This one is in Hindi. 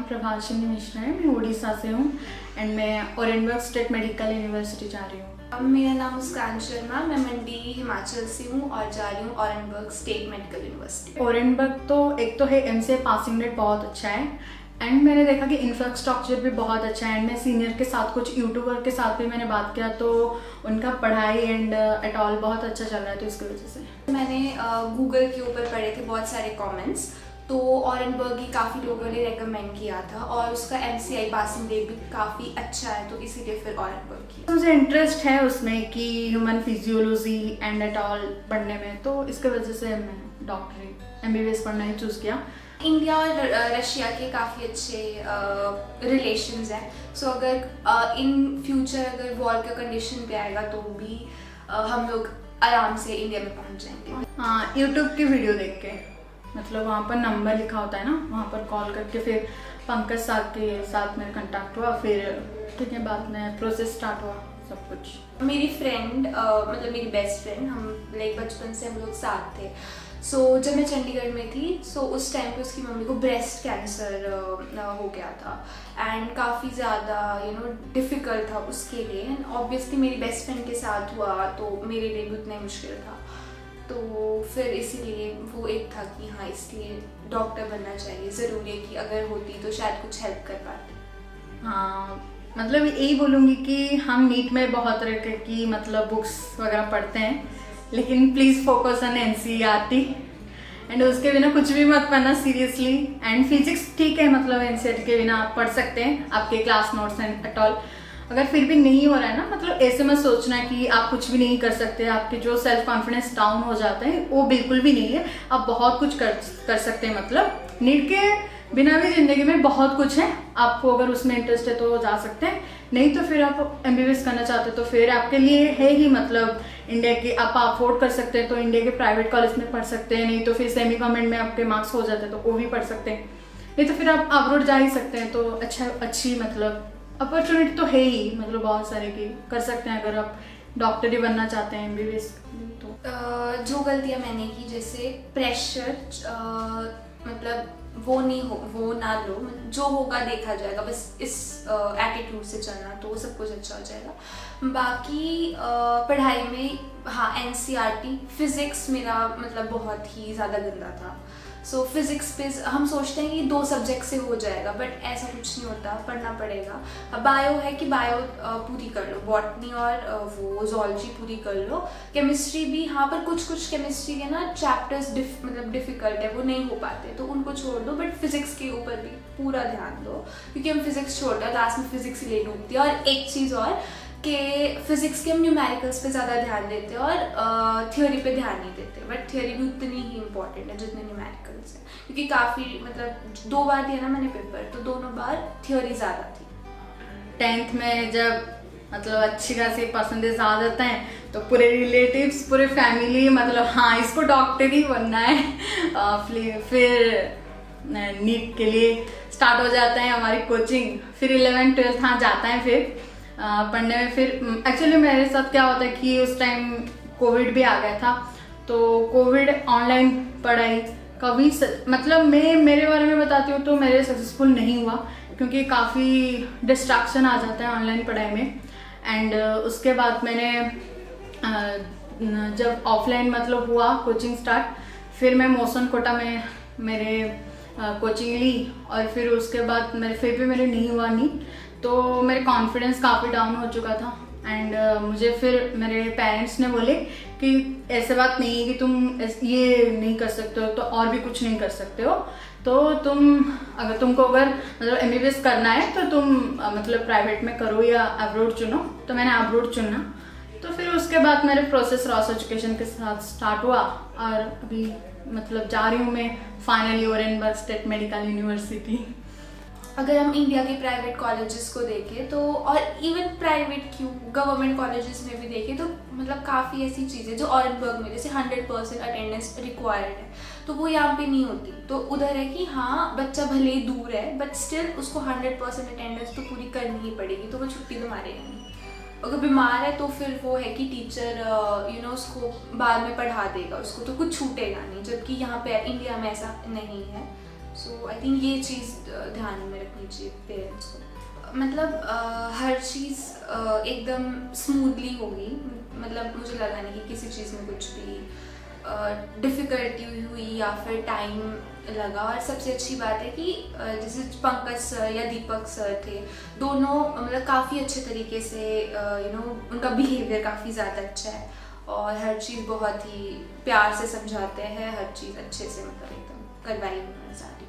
नाम प्रभाषिनी मिश्रा है, मैं उड़ीसा से हूँ एंड मैं ओरेनबर्ग स्टेट मेडिकल यूनिवर्सिटी जा रही हूँ। मेरा नाम मुस्कान शर्मा, मैं मंडी हिमाचल से हूँ और जा रही हूँ Orenburg state medical university. Orenburg तो एक तो है एमसीए पासिंग रेट बहुत अच्छा है एंड मैंने देखा कि इंफ्रास्ट्रक्चर भी बहुत अच्छा है एंड मैं सीनियर के साथ कुछ यूट्यूबर के साथ भी मैंने बात किया तो उनका पढ़ाई एंड एट ऑल बहुत अच्छा चल रहा है, तो इसकी वजह से मैंने गूगल के ऊपर पढ़े थे बहुत सारे कमेंट्स, तो ओरेनबर्ग ही काफ़ी लोगों ने रेकमेंड किया था और उसका एमसीआई पासिंग रेट भी काफ़ी अच्छा है, तो इसीलिए फिर ओरेनबर्ग किया। मुझे इंटरेस्ट है उसमें कि human physiology and at all पढ़ने में, तो इसके वजह से मैंने डॉक्टरी एमबीबीएस पढ़ना ही चूज़ किया। इंडिया और रशिया के काफ़ी अच्छे रिलेशंस हैं, सो अगर इन फ्यूचर अगर वॉर का कंडीशन पे आएगा तो भी हम लोग आराम से इंडिया में पहुंच जाएंगे। हाँ, यूट्यूब की वीडियो देख के, मतलब वहाँ पर नंबर लिखा होता है ना, वहाँ पर कॉल करके फिर पंकज सर के साथ मेरा कांटेक्ट हुआ, फिर ठीक है बाद में प्रोसेस स्टार्ट हुआ सब कुछ। मेरी फ्रेंड मतलब मेरी बेस्ट फ्रेंड, हम लाइक बचपन से हम लोग साथ थे। सो जब मैं चंडीगढ़ में थी सो उस टाइम पे उसकी मम्मी को ब्रेस्ट कैंसर हो गया था एंड काफ़ी ज़्यादा डिफ़िकल्ट था उसके लिए, एंड ऑब्वियसली मेरी बेस्ट फ्रेंड के साथ हुआ तो मेरे लिए भी उतना ही मुश्किल था, तो फिर इसीलिए वो एक था कि हाँ इसलिए डॉक्टर बनना चाहिए, ज़रूरी है कि अगर होती तो शायद कुछ हेल्प कर पाती। हाँ, मतलब यही बोलूँगी कि हम नीट में बहुत तरह की मतलब बुक्स वगैरह पढ़ते हैं, लेकिन please focus on NCERT and उसके बिना कुछ भी मत पढ़ना सीरियसली। एंड फिजिक्स ठीक है, मतलब एनसीईआरटी के बिना आप पढ़ सकते हैं, आपके class notes and at all. अगर फिर भी नहीं हो रहा है ना, मतलब ऐसे मत सोचना कि आप कुछ भी नहीं कर सकते, आपके जो सेल्फ कॉन्फिडेंस डाउन हो जाता है वो बिल्कुल भी नहीं है, आप बहुत कुछ कर सकते हैं। मतलब नीट के बिना भी ज़िंदगी में बहुत कुछ है, आपको अगर उसमें इंटरेस्ट है तो जा सकते हैं, नहीं तो फिर आप एमबीबीएस करना चाहते हो तो फिर आपके लिए है ही, मतलब इंडिया के आप अफोर्ड कर सकते हैं तो इंडिया के प्राइवेट कॉलेज में पढ़ सकते हैं, नहीं तो फिर सेमी गवर्नमेंट में आपके मार्क्स हो जाते हैं तो वो भी पढ़ सकते हैं, नहीं तो फिर आप अब्रॉड जा ही सकते हैं। तो अच्छी मतलब अपॉर्चुनिटी तो है ही, मतलब बहुत सारे की कर सकते हैं अगर आप डॉक्टर ही बनना चाहते हैं एमबीबीएस तो। जो गलतियाँ मैंने की, जैसे प्रेशर मतलब वो ना लो, जो होगा देखा जाएगा, बस इस एटीट्यूड से चलना तो सब कुछ अच्छा हो जाएगा। बाकी पढ़ाई में हाँ एनसीईआरटी फिज़िक्स मेरा मतलब बहुत ही ज़्यादा गंदा था, सो फिज़िक्स पे हम सोचते हैं कि 2 सब्जेक्ट से हो जाएगा, बट ऐसा कुछ नहीं होता, पढ़ना पड़ेगा। बायो है कि बायो पूरी कर लो, बॉटनी और वो ज़ूलॉजी पूरी कर लो। केमिस्ट्री भी हाँ, पर कुछ केमिस्ट्री के ना चैप्टर्स मतलब डिफ़िकल्ट है, वो नहीं हो पाते तो उनको छोड़ दो, बट फिज़िक्स के ऊपर भी पूरा ध्यान दो, क्योंकि हम फिज़िक्स छोड़ते हैं लास्ट में फिज़िक्स ही ले डूबती है। और एक चीज़ और कि फिज़िक्स के हम न्यूमेरिकल्स पे ज़्यादा ध्यान देते हैं और थियोरी पे ध्यान नहीं देते, बट थियोरी भी उतनी ही इम्पॉर्टेंट है जितने न्यूमेरिकल्स हैं, क्योंकि काफ़ी मतलब 2 बार दिया ना मैंने पेपर, तो दोनों बार थियोरी ज़्यादा थी। 10th में जब मतलब अच्छी खासी परसेंटेज आ जाते हैं तो पूरे रिलेटिव्स पूरे फैमिली मतलब हाँ इसको डॉक्टर ही बनना है। फिर नीट के लिए स्टार्ट हो जाता है हमारी कोचिंग, फिर 11th 12th हाँ जाता है फिर पढ़ने में। फिर एक्चुअली मेरे साथ क्या होता है कि उस टाइम कोविड भी आ गया था, तो कोविड ऑनलाइन पढ़ाई कभी मतलब मैं मेरे बारे में बताती हूँ तो मेरे सक्सेसफुल नहीं हुआ, क्योंकि काफ़ी डिस्ट्रैक्शन आ जाता है ऑनलाइन पढ़ाई में। एंड उसके बाद मैंने जब ऑफलाइन मतलब हुआ कोचिंग स्टार्ट, फिर मैं मोशन कोटा में मेरे कोचिंग ली और फिर उसके बाद फिर भी मेरे नहीं हुआ नहीं, तो मेरे कॉन्फिडेंस काफ़ी डाउन हो चुका था। एंड मुझे फिर मेरे पेरेंट्स ने बोले कि ऐसे बात नहीं है कि तुम ये नहीं कर सकते हो तो और भी कुछ नहीं कर सकते हो, तो तुमको अगर मतलब एमबीबीएस करना है तो तुम मतलब प्राइवेट में करो या अब्रॉड चुनो, तो मैंने अब्रॉड चुना। तो फिर उसके बाद मेरे प्रोसेस रॉस एजुकेशन के साथ स्टार्ट हुआ और अभी मतलब जा रही हूँ मैं finally Orenburg state medical university. अगर हम इंडिया के प्राइवेट कॉलेजेस को देखें तो, और इवन प्राइवेट क्यों गवर्नमेंट कॉलेजेस में भी देखें तो मतलब काफ़ी ऐसी चीज़ें जो ओरेनबर्ग में जैसे 100% अटेंडेंस रिक्वायर्ड है, तो वो यहाँ पे नहीं होती। तो उधर है कि हाँ बच्चा भले ही दूर है बट स्टिल उसको 100% अटेंडेंस तो पूरी करनी ही पड़ेगी, तो वो छुट्टी तो मारेगा नहीं। अगर बीमार है तो फिर वो है कि टीचर उसको बाद में पढ़ा देगा, उसको तो कुछ छूटेगा नहीं, जबकि यहाँ पे इंडिया में ऐसा नहीं है। सो आई थिंक ये चीज़ ध्यान में रखनी चाहिए पेरेंट्स को। मतलब हर चीज़ एकदम स्मूथली होगी, मतलब मुझे लगा नहीं कि किसी चीज़ में कुछ भी डिफ़िकल्टी हुई या फिर टाइम लगा। और सबसे अच्छी बात है कि जैसे पंकज सर या दीपक सर थे, दोनों मतलब काफ़ी अच्छे तरीके से उनका बिहेवियर काफ़ी ज़्यादा अच्छा है और हर चीज़ बहुत ही प्यार से समझाते हैं, हर चीज़ अच्छे से मतलब एकदम करवाई उन्होंने सारी।